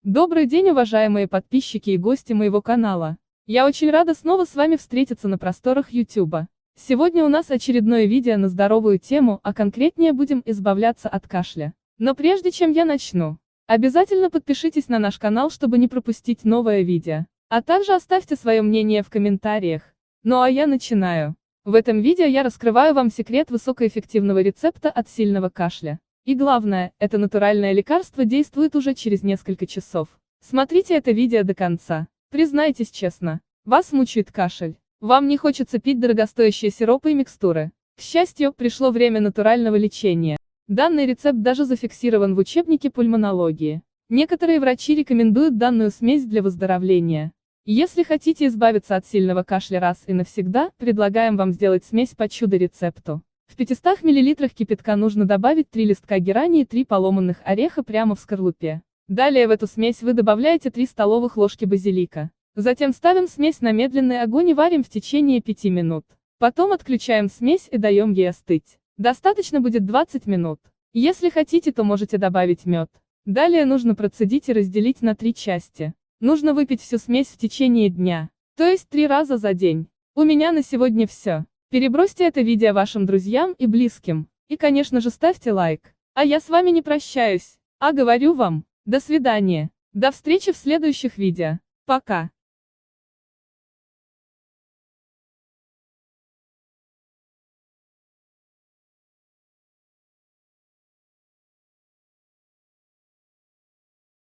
Добрый день, уважаемые подписчики и гости моего канала. Я очень рада снова с вами встретиться на просторах YouTube. Сегодня у нас очередное видео на здоровую тему, а конкретнее будем избавляться от кашля. Но прежде чем я начну, обязательно подпишитесь на наш канал, чтобы не пропустить новое видео. А также оставьте свое мнение в комментариях. Ну а я начинаю. В этом видео я раскрываю вам секрет высокоэффективного рецепта от сильного кашля. И главное, это натуральное лекарство действует уже через несколько часов. Смотрите это видео до конца. Признайтесь честно, вас мучает кашель. Вам не хочется пить дорогостоящие сиропы и микстуры. К счастью, пришло время натурального лечения. Данный рецепт даже зафиксирован в учебнике пульмонологии. Некоторые врачи рекомендуют данную смесь для выздоровления. Если хотите избавиться от сильного кашля раз и навсегда, предлагаем вам сделать смесь по чудо-рецепту. В 500 мл кипятка нужно добавить 3 листка герани и 3 поломанных ореха прямо в скорлупе. Далее в эту смесь вы добавляете 3 столовых ложки базилика. Затем ставим смесь на медленный огонь и варим в течение 5 минут. Потом отключаем смесь и даем ей остыть. Достаточно будет 20 минут. Если хотите, то можете добавить мед. Далее нужно процедить и разделить на 3 части. Нужно выпить всю смесь в течение дня, то есть 3 раза за день. У меня на сегодня все. Перебросьте это видео вашим друзьям и близким. И, конечно же, ставьте лайк. А я с вами не прощаюсь, а говорю вам, до свидания. До встречи в следующих видео. Пока.